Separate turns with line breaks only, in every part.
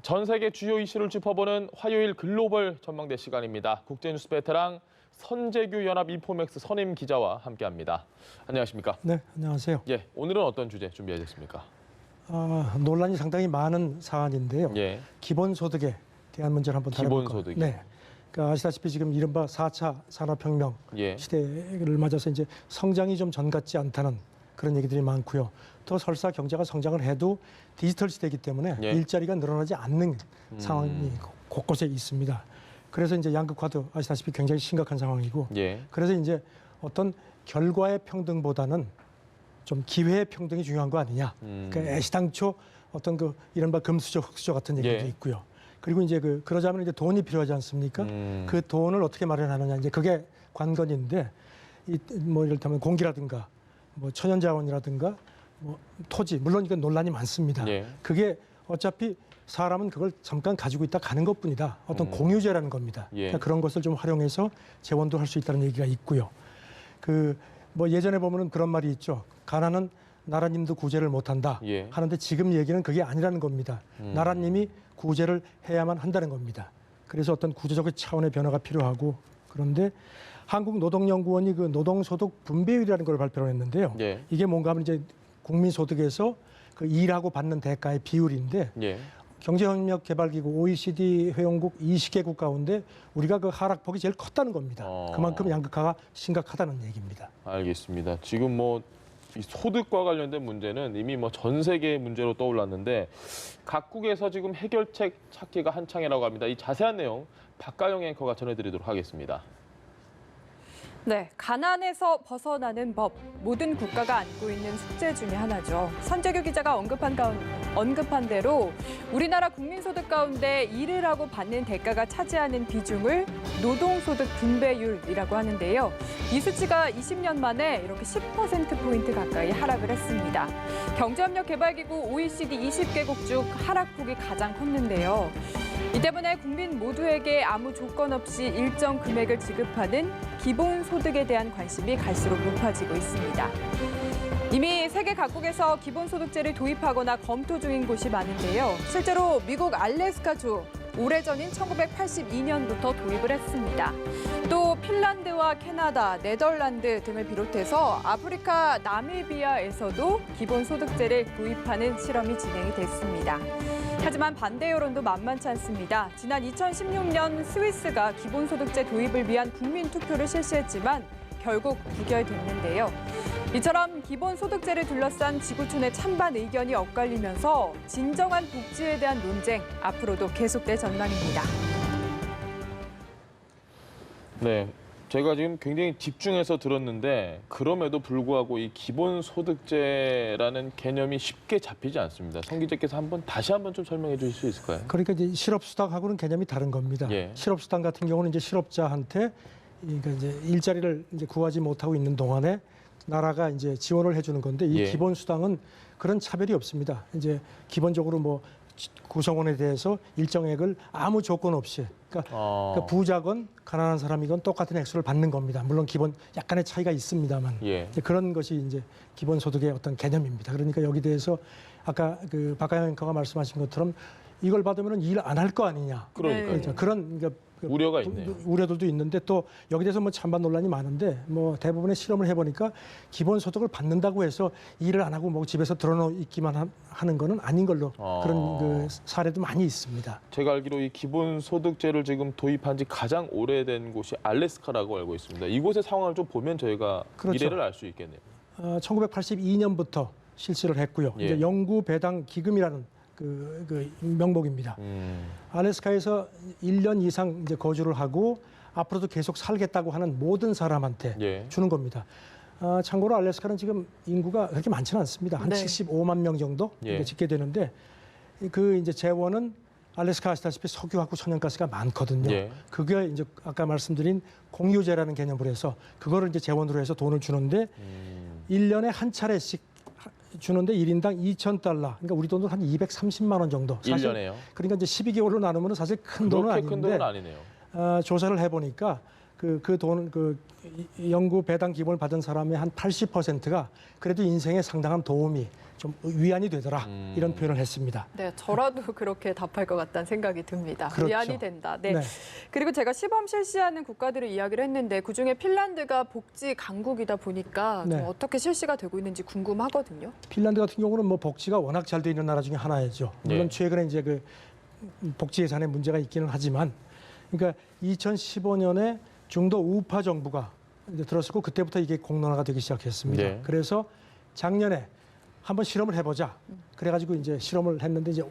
전 세계 주요 이슈를 짚어보는 화요일 글로벌 전망대 시간입니다. 국제뉴스 베테랑 선재규 연합 인포맥스 선임 기자와 함께합니다. 안녕하십니까?
네, 안녕하세요.
예, 오늘은 어떤 주제 준비하셨습니까?
논란이 상당히 많은 사안인데요.
예.
기본소득에 대한 문제를 한번 다뤄볼까.
기본소득.
네. 그러니까 아시다시피 지금 이른바 4차 산업혁명
예.
시대를 맞아서 이제 성장이 좀 전 같지 않다는 그런 얘기들이 많고요. 또 설사 경제가 성장을 해도 디지털 시대이기 때문에
예.
일자리가 늘어나지 않는 상황이 곳곳에 있습니다. 그래서 이제 양극화도 아시다시피 굉장히 심각한 상황이고,
예.
그래서 이제 어떤 결과의 평등보다는 좀 기회의 평등이 중요한 거 아니냐. 그러니까 애시당초 어떤 그 이른바 금수저, 흑수저 같은 얘기도
예.
있고요. 그리고 이제 그러자면 이제 돈이 필요하지 않습니까? 그 돈을 어떻게 마련하느냐. 이제 그게 관건인데, 뭐 이를테면 공기라든가, 뭐 천연자원이라든가, 뭐 토지, 물론 이건 논란이 많습니다.
예.
그게 어차피 사람은 그걸 잠깐 가지고 있다 가는 것뿐이다. 어떤 공유제라는 겁니다.
예.
그러니까 그런 것을 좀 활용해서 재원도 할 수 있다는 얘기가 있고요. 뭐 예전에 보면은 그런 말이 있죠. 가난은 나라님도 구제를 못한다
예.
하는데 지금 얘기는 그게 아니라는 겁니다. 나라님이 구제를 해야만 한다는 겁니다. 그래서 어떤 구조적 차원의 변화가 필요하고, 그런데 한국노동연구원이 그 노동소득 분배율이라는 걸 발표를 했는데요.
예.
이게 뭔가 하면 이제 국민소득에서 그 일하고 받는 대가의 비율인데,
예.
경제협력개발기구 OECD 회원국 20개국 가운데 우리가 그 하락폭이 제일 컸다는 겁니다. 그만큼 양극화가 심각하다는 얘기입니다.
알겠습니다. 지금 뭐 이 소득과 관련된 문제는 이미 뭐 전 세계 문제로 떠올랐는데 각국에서 지금 해결책 찾기가 한창이라고 합니다. 이 자세한 내용 박가영 앵커가 전해드리도록 하겠습니다.
네, 가난에서 벗어나는 법, 모든 국가가 안고 있는 숙제 중에 하나죠. 선재규 기자가 언급한 대로 우리나라 국민소득 가운데 일을 하고 받는 대가가 차지하는 비중을 노동소득 분배율이라고 하는데요. 이 수치가 20년 만에 이렇게 10%포인트 가까이 하락을 했습니다. 경제협력개발기구 OECD 20개국 중 하락폭이 가장 컸는데요. 이 때문에 국민 모두에게 아무 조건 없이 일정 금액을 지급하는 기본소득에 대한 관심이 갈수록 높아지고 있습니다. 이미 세계 각국에서 기본소득제를 도입하거나 검토 중인 곳이 많은데요. 실제로 미국 알래스카주 오래전인 1982년부터 도입을 했습니다. 또 핀란드와 캐나다, 네덜란드 등을 비롯해서 아프리카 나미비아에서도 기본소득제를 도입하는 실험이 진행이 됐습니다. 하지만 반대 여론도 만만치 않습니다. 지난 2016년 스위스가 기본소득제 도입을 위한 국민투표를 실시했지만 결국 부결됐는데요. 이처럼 기본소득제를 둘러싼 지구촌의 찬반 의견이 엇갈리면서 진정한 복지에 대한 논쟁 앞으로도 계속될 전망입니다.
네, 제가 지금 굉장히 집중해서 들었는데 그럼에도 불구하고 이 기본소득제라는 개념이 쉽게 잡히지 않습니다. 성 기자께서 다시 한번 좀 설명해 주실 수 있을까요?
그러니까 이제 실업수당하고는 개념이 다른 겁니다.
예.
실업수당 같은 경우는 이제 실업자한테 그러니까 이제 일자리를 이제 구하지 못하고 있는 동안에 나라가 이제 지원을 해주는 건데, 이
예.
기본수당은 그런 차별이 없습니다. 이제 기본적으로 뭐 구성원에 대해서 일정액을 아무 조건 없이, 그러니까 부자건 가난한 사람이건 똑같은 액수를 받는 겁니다. 물론 기본 약간의 차이가 있습니다만,
예.
이제 그런 것이 이제 기본소득의 어떤 개념입니다. 그러니까 여기 대해서 아까 그 박가영 앵커가 말씀하신 것처럼 이걸 받으면 일 안 할 거 아니냐.
그러니까요.
그런 그러니까
우려가 있네요.
우려들도 있는데, 또 여기 대해서 뭐 찬반 논란이 많은데, 뭐 대부분의 실험을 해보니까 기본소득을 받는다고 해서 일을 안 하고 뭐 집에서 드러누기만 하는 거는 아닌 걸로 그런 그 사례도 많이 있습니다.
제가 알기로 이 기본소득제를 지금 도입한 지 가장 오래된 곳이 알래스카라고 알고 있습니다. 이곳의 상황을 좀 보면 저희가
그렇죠.
미래를 알 수 있겠네요.
1982년부터 실시를 했고요.
예.
이제 영구 배당 기금이라는 그 명목입니다. 알래스카에서 1년 이상 이제 거주를 하고 앞으로도 계속 살겠다고 하는 모든 사람한테
예.
주는 겁니다. 참고로 알래스카는 지금 인구가 그렇게 많지는 않습니다. 한
네.
75만 명 정도
예.
짓게 되는데, 그 이제 재원은 알래스카 아시다시피 석유하고 천연가스가 많거든요.
예.
그게 이제 아까 말씀드린 공유제라는 개념으로 해서 그거를 이제 재원으로 해서 돈을 주는데 1년에 한 차례씩 주는데 1인당 $2,000. 그러니까 우리 돈으로 한 230만 원 정도. 사실
1년에요?
그러니까 이제 12개월로 나누면 사실 큰 돈은
그렇게 큰
아닌데,
돈은 아니네요.
조사를 해보니까 연구 배당 기본을 받은 사람의 한 80%가 그래도 인생에 상당한 도움이 좀 위안이 되더라 이런 표현을 했습니다.
네, 저라도 그렇게 답할 것 같다는 생각이 듭니다.
그렇죠.
위안이 된다. 네.
네.
그리고 제가 시범 실시하는 국가들을 이야기를 했는데 그중에 핀란드가 복지 강국이다 보니까 좀
네.
어떻게 실시가 되고 있는지 궁금하거든요.
핀란드 같은 경우는 뭐 복지가 워낙 잘 돼 있는 나라 중에 하나이죠. 물론
네.
최근에 이제 그 복지 예산에 문제가 있기는 하지만, 그러니까 2015년에 중도 우파 정부가 이제 들었었고 그때부터 이게 공론화가 되기 시작했습니다.
네.
그래서 작년에 한번 실험을 해보자. 그래가지고 이제 실험을 했는데 이제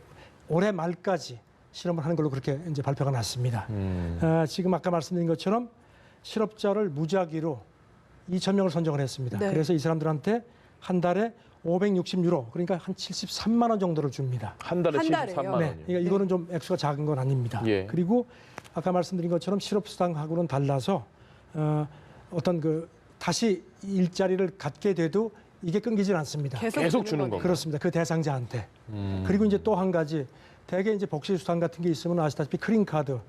올해 말까지 실험을 하는 걸로 그렇게 이제 발표가 났습니다. 지금 아까 말씀드린 것처럼 실업자를 무작위로 2,000명을 선정을 했습니다.
네.
그래서 이 사람들한테 한 달에 560유로, 그러니까 한 73만 원 정도를 줍니다.
한 달에
한
73만
달에요?
원이요.
네, 그러니까 이거는 좀 액수가 작은 건 아닙니다.
예.
그리고 아까 말씀드린 것처럼 실업수당하고는 달라서 어떤 그 다시 일자리를 갖게 돼도 이게 끊기질 않습니다.
계속 주는
거네요.
건가요?
그렇습니다. 그 대상자한테. 그리고 이제 또 한 가지, 대개 이제 복지수당 같은 게 있으면 아시다시피 크린카드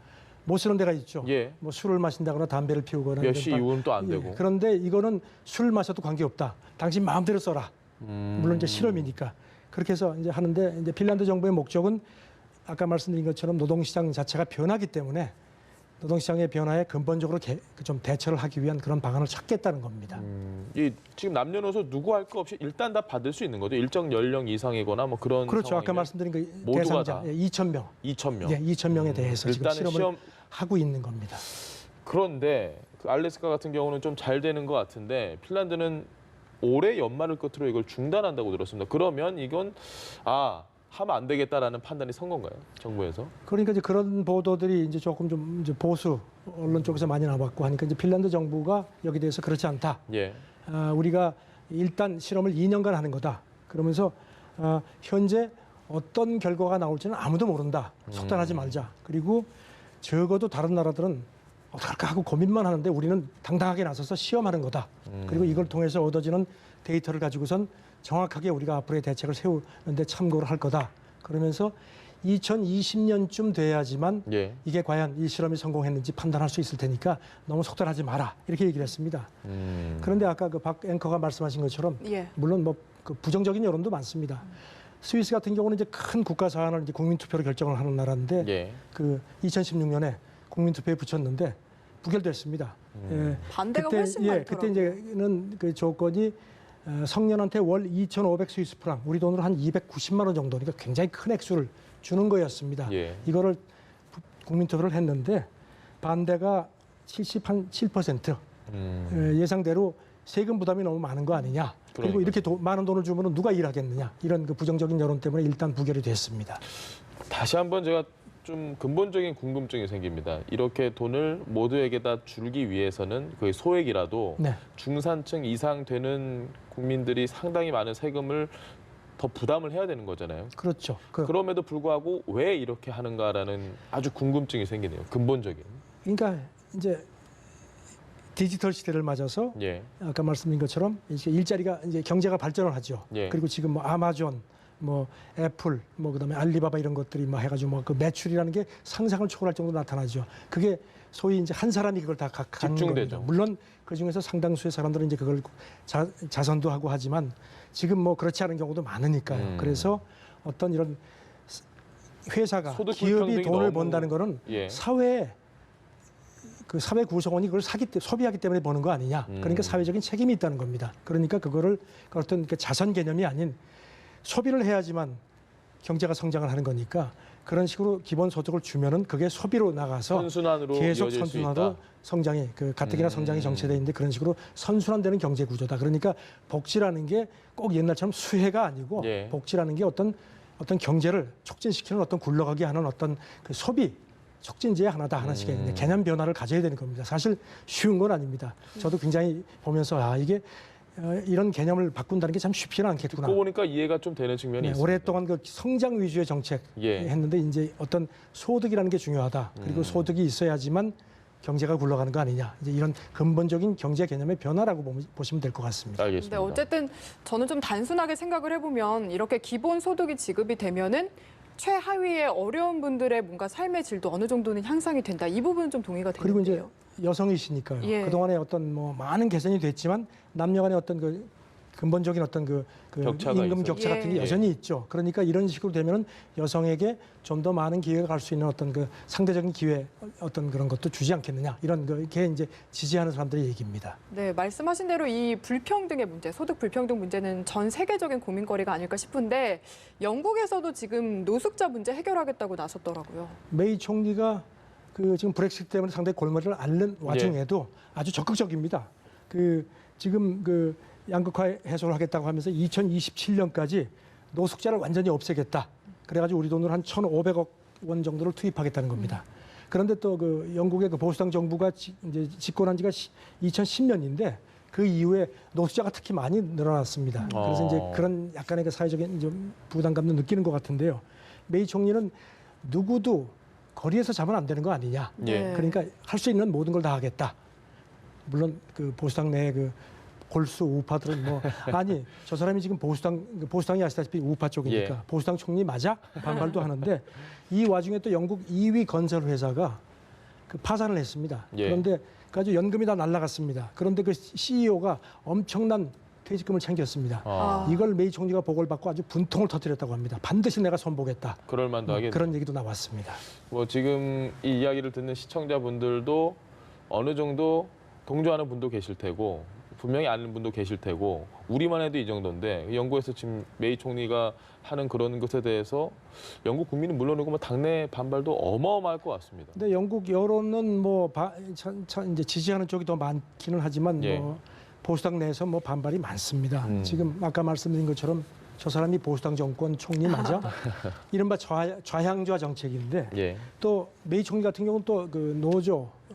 못 쓰는 데가 있죠.
예.
뭐 술을 마신다거나 담배를 피우거나.
몇 시
이런
이후는 또 안
예,
되고.
그런데 이거는 술 마셔도 관계없다. 당신 마음대로 써라. 물론 이제 실험이니까. 그렇게 해서 이제 하는데, 이제 핀란드 정부의 목적은 아까 말씀드린 것처럼 노동시장 자체가 변하기 때문에 노동시장의 변화에 근본적으로 좀 대처를 하기 위한 그런 방안을 찾겠다는 겁니다.
이 지금 남녀노소 누구 할 거 없이 일단 다 받을 수 있는 거죠. 일정 연령 이상이거나 뭐 그런
그렇죠. 아까
상황이면
말씀드린 그
모두가
대상자
다.
2,000명.
2,000명.
예, 2,000명에 대해서 지금
일단은
실험을
시험
하고 있는 겁니다.
그런데 그 알래스카 같은 경우는 좀 잘 되는 것 같은데 핀란드는 올해 연말을 끝으로 이걸 중단한다고 들었습니다. 그러면 이건 하면 안 되겠다라는 판단이 선 건가요? 정부에서?
그러니까 이제 그런 보도들이 이제 조금 좀 이제 보수 언론 쪽에서 많이 나왔고 하니까 이제 핀란드 정부가 여기 대해서 그렇지 않다.
예.
우리가 일단 실험을 2년간 하는 거다. 그러면서 현재 어떤 결과가 나올지는 아무도 모른다. 속단하지 말자. 그리고 적어도 다른 나라들은 어떡할까 하고 고민만 하는데 우리는 당당하게 나서서 시험하는 거다. 그리고 이걸 통해서 얻어지는 데이터를 가지고선 정확하게 우리가 앞으로의 대책을 세우는데 참고를 할 거다. 그러면서 2020년쯤 돼야지만
예.
이게 과연 이 실험이 성공했는지 판단할 수 있을 테니까 너무 속단하지 마라. 이렇게 얘기를 했습니다. 그런데 아까 그 박 앵커가 말씀하신 것처럼
예.
물론 뭐 그 부정적인 여론도 많습니다. 스위스 같은 경우는 이제 큰 국가 사안을 이제 국민투표로 결정을 하는 나라인데
예.
그 2016년에 국민투표에 붙였는데 부결됐습니다. 예.
반대가 훨씬 많더라고요.
그때 이제는 그 조건이 성년한테 월 2,500 스위스 프랑, 우리 돈으로 한 290만 원 정도, 그러니까 굉장히 큰 액수를 주는 거였습니다.
예.
이거를 국민투표를 했는데 반대가 77%. 예상대로 세금 부담이 너무 많은 거 아니냐. 그리고
그러니까요.
이렇게 많은 돈을 주면 누가 일하겠느냐. 이런 그 부정적인 여론 때문에 일단 부결이 됐습니다.
다시 한번 제가 좀 근본적인 궁금증이 생깁니다. 이렇게 돈을 모두에게 다 주기 위해서는 그 소액이라도
네.
중산층 이상 되는 국민들이 상당히 많은 세금을 더 부담을 해야 되는 거잖아요.
그렇죠.
그럼에도 불구하고 왜 이렇게 하는가라는 아주 궁금증이 생기네요. 근본적인.
그러니까 이제 디지털 시대를 맞아서
예.
아까 말씀드린 것처럼 이제 일자리가 이제 경제가 발전을 하죠.
예.
그리고 지금 뭐 아마존, 뭐 애플, 뭐 그다음에 알리바바 이런 것들이 막 해가지고 뭐 그 매출이라는 게 상상을 초월할 정도로 나타나죠. 그게 소위 이제 한 사람이 그걸 다 갖는
집중되죠.
겁니다. 물론 그 중에서 상당수의 사람들은 이제 그걸 자선도 하고 하지만 지금 뭐 그렇지 않은 경우도 많으니까요. 그래서 어떤 이런 회사가
소득
기업이
불평등이
돈을
너무-
번다는 거는
예.
그 사회 구성원이 그걸 소비하기 때문에 버는 거 아니냐. 그러니까 사회적인 책임이 있다는 겁니다. 그러니까 그거를 어떤 그 자선 개념이 아닌 소비를 해야지만 경제가 성장을 하는 거니까 그런 식으로 기본 소득을 주면은 그게 소비로 나가서
선순환으로
계속
이어질 수
선순환으로
있다.
성장이 그 가뜩이나 성장이 정체되어 있는데 그런 식으로 선순환되는 경제 구조다. 그러니까 복지라는 게 꼭 옛날처럼 수혜가 아니고
예.
복지라는 게 어떤 경제를 촉진시키는 어떤 굴러가게 하는 어떤 그 소비 촉진제의 하나씩의 이제 개념 변화를 가져야 되는 겁니다. 사실 쉬운 건 아닙니다. 저도 굉장히 보면서 이게 이런 개념을 바꾼다는 게 참 쉽지는 않겠구나.
듣고 보니까 이해가 좀 되는 측면이
네,
있습니다.
오랫동안 그 성장 위주의 정책
예.
했는데 이제 어떤 소득이라는 게 중요하다. 그리고 소득이 있어야지만 경제가 굴러가는 거 아니냐. 이제 이런 근본적인 경제 개념의 변화라고 보시면 될 것 같습니다.
알겠습니다.
근데 어쨌든 저는 좀 단순하게 생각을 해보면 이렇게 기본 소득이 지급이 되면은 최하위의 어려운 분들의 뭔가 삶의 질도 어느 정도는 향상이 된다. 이 부분은 좀 동의가 되는데요.
그리고 이제 여성이시니까요.
예.
그동안에 어떤 뭐 많은 개선이 됐지만 남녀 간의 어떤 그 근본적인 어떤 그
격차가
임금
있어요.
격차 같은 게
예.
여전히 있죠. 그러니까 이런 식으로 되면은 여성에게 좀 더 많은 기회가 갈 수 있는 어떤 그 상대적인 기회 어떤 그런 것도 주지 않겠느냐 이런 게 이제 지지하는 사람들의 얘기입니다.
네, 말씀하신 대로 이 불평등의 문제, 소득 불평등 문제는 전 세계적인 고민거리가 아닐까 싶은데 영국에서도 지금 노숙자 문제 해결하겠다고 나섰더라고요.
메이 총리가 그 지금 브렉시트 때문에 상당히 골머리를 앓는 와중에도 아주 적극적입니다. 그 지금 그 양극화 해소를 하겠다고 하면서 2027년까지 노숙자를 완전히 없애겠다. 그래가지고 우리 돈으로 한 1,500억 원 정도를 투입하겠다는 겁니다. 그런데 또 그 영국의 그 보수당 정부가 이제 집권한 지가 2010년인데 그 이후에 노숙자가 특히 많이 늘어났습니다. 그래서 이제 그런 약간의 그 사회적인 좀 부담감도 느끼는 것 같은데요. 메이 총리는 누구도 거리에서 자면 안 되는 거 아니냐.
예.
그러니까 할 수 있는 모든 걸 다 하겠다. 물론 그 보수당 내에 그 골수 우파들은 뭐 아니 저 사람이 지금 보수당이 아시다시피 우파 쪽이니까
예.
보수당 총리 맞아? 반발도 하는데 이 와중에 또 영국 2위 건설 회사가 그 파산을 했습니다.
예.
그런데 아주 연금이 다 날라갔습니다. 그런데 그 CEO가 엄청난 퇴직금을 챙겼습니다.
아.
이걸 메이 총리가 보고를 받고 아주 분통을 터뜨렸다고 합니다. 반드시 내가 손보겠다.
그럴 만도 하겠네요.
그런 얘기도 나왔습니다.
뭐 지금 이 이야기를 듣는 시청자분들도 어느 정도 동조하는 분도 계실 테고 분명히 아는 분도 계실 테고 우리만 해도 이 정도인데 영국에서 지금 메이 총리가 하는 그런 것에 대해서 영국 국민은 물론이고 뭐 당내 반발도 어마어마할 것 같습니다.
근데 영국 여론은 뭐 이제 지지하는 쪽이 더 많기는 하지만
예.
뭐 보수당 내에서 뭐 반발이 많습니다.
음.
지금 아까 말씀드린 것처럼 저 사람이 보수당 정권 총리 맞아? 이른바 좌향좌 정책인데
예.
또 메이 총리 같은 경우는 또 그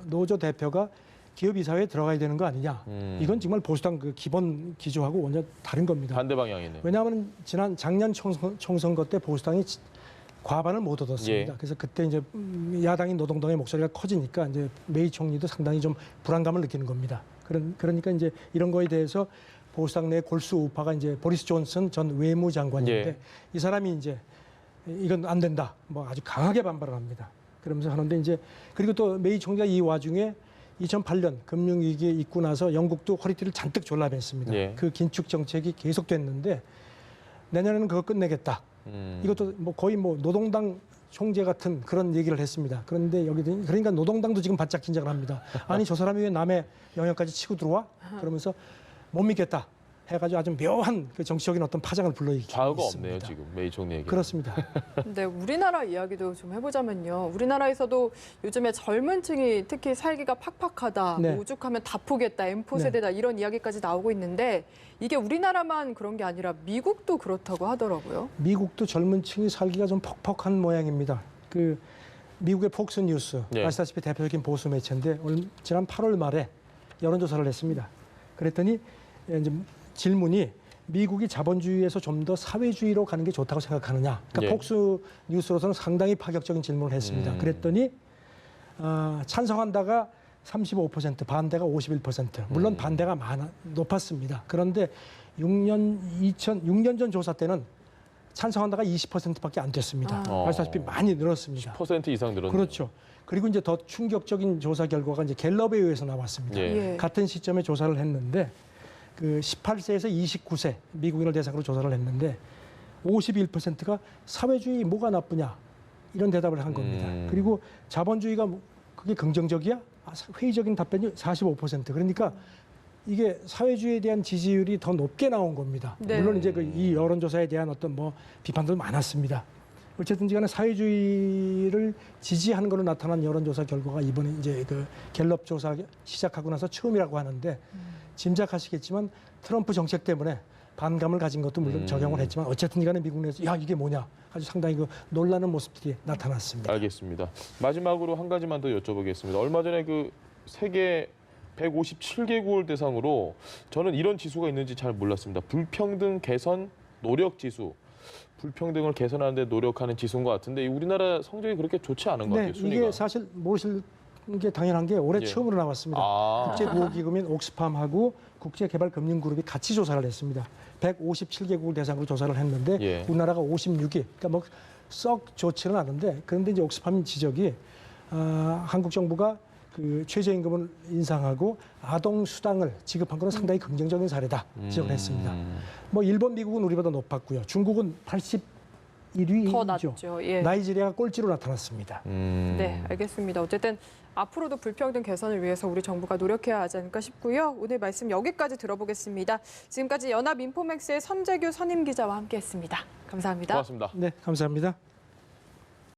노조 대표가 기업 이사회에 들어가야 되는 거 아니냐? 이건 정말 보수당 그 기본 기조하고 완전 다른 겁니다.
반대 방향이네요.
왜냐하면 작년 총선거 때 보수당이 과반을 못 얻었습니다.
예.
그래서 그때 이제 야당인 노동당의 목소리가 커지니까 이제 메이 총리도 상당히 좀 불안감을 느끼는 겁니다. 그러니까 이제 이런 거에 대해서 보수당 내 골수 우파가 이제 보리스 존슨 전 외무장관인데
예.
이 사람이 이제 이건 안 된다. 뭐 아주 강하게 반발을 합니다. 그러면서 하는데 이제 그리고 또 메이 총리가 이 와중에 2008년 금융위기에 있고 나서 영국도 허리띠를 잔뜩 졸라맸습니다.
예.
그 긴축 정책이 계속됐는데 내년에는 그거 끝내겠다. 이것도 뭐 거의 뭐 노동당 총재 같은 그런 얘기를 했습니다. 그런데 여기도 그러니까 노동당도 지금 바짝 긴장을 합니다. 아니 저 사람이 왜 남의 영역까지 치고 들어와? 그러면서 못 믿겠다. 해가지고 아주 묘한 그 정치적인 어떤 파장을 불러일으키고
좌우가
있습니다.
없네요 지금 메이 총리에게.
그렇습니다.
네, 우리나라 이야기도 좀 해보자면요. 우리나라에서도 요즘에 젊은 층이 특히 살기가 팍팍하다,
네.
뭐 오죽하면 다 포겠다, M4세대다 이런 이야기까지 나오고 있는데 이게 우리나라만 그런 게 아니라 미국도 그렇다고 하더라고요.
미국도 젊은 층이 살기가 좀 퍽퍽한 모양입니다. 그 미국의 폭스 뉴스
네.
아시다시피 대표적인 보수 매체인데 지난 8월 말에 여론조사를 했습니다. 그랬더니 이제 질문이 미국이 자본주의에서 좀 더 사회주의로 가는 게 좋다고 생각하느냐. 그러니까
예.
폭스 뉴스로서는 상당히 파격적인 질문을 했습니다. 그랬더니 찬성한다가 35%, 반대가 51%. 물론 반대가 높았습니다. 그런데 6년 전 조사 때는 찬성한다가 20%밖에 안 됐습니다.
아.
아시다시피 많이 늘었습니다.
10% 이상 늘었네요.
그렇죠. 그리고 이제 더 충격적인 조사 결과가 이제 갤럽에 의해서 나왔습니다.
예.
예.
같은 시점에 조사를 했는데 그 18세에서 29세 미국인을 대상으로 조사를 했는데 51%가 사회주의 뭐가 나쁘냐 이런 대답을 한 겁니다. 그리고 자본주의가 그게 긍정적이야? 회의적인 답변이 45%. 그러니까 이게 사회주의에 대한 지지율이 더 높게 나온 겁니다.
네.
물론 이제 이 여론조사에 대한 어떤 뭐 비판도 많았습니다. 어쨌든지 간에 사회주의를 지지하는 걸로 나타난 여론조사 결과가 이번에 이제 그 갤럽 조사 시작하고 나서 처음이라고 하는데 짐작하시겠지만 트럼프 정책 때문에 반감을 가진 것도 물론 적용을 했지만 어쨌든 간에 미국 내에서 야 이게 뭐냐 아주 상당히 그 놀라는 모습들이 나타났습니다.
알겠습니다. 마지막으로 한 가지만 더 여쭤보겠습니다. 얼마 전에 그 세계 157개국을 대상으로 저는 이런 지수가 있는지 잘 몰랐습니다. 불평등 개선 노력 지수. 불평등을 개선하는 데 노력하는 지수인 것 같은데 우리나라 성적이 그렇게 좋지 않은 것 같아요. 순위가.
이게 사실 모르실 게 당연한 게 올해
예.
처음으로 나왔습니다.
아.
국제구호기금인 옥스팜하고 국제개발금융그룹이 같이 조사를 했습니다. 157개국을 대상으로 조사를 했는데
예.
우리나라가 56위. 그러니까 뭐 썩 좋지는 않은데 그런데 이제 옥스팜 지적이 한국 정부가 그 최저임금을 인상하고 아동 수당을 지급한 것은 상당히 긍정적인 사례다 지적을 했습니다. 뭐 일본, 미국은 우리보다 높았고요. 중국은 81위죠.
더 낮죠. 예.
나이지리아가 꼴찌로 나타났습니다.
네, 알겠습니다. 어쨌든 앞으로도 불평등 개선을 위해서 우리 정부가 노력해야 하지 않을까 싶고요. 오늘 말씀 여기까지 들어보겠습니다. 지금까지 연합인포맥스의 선재규 선임 기자와 함께했습니다. 감사합니다.
고맙습니다.
네, 감사합니다.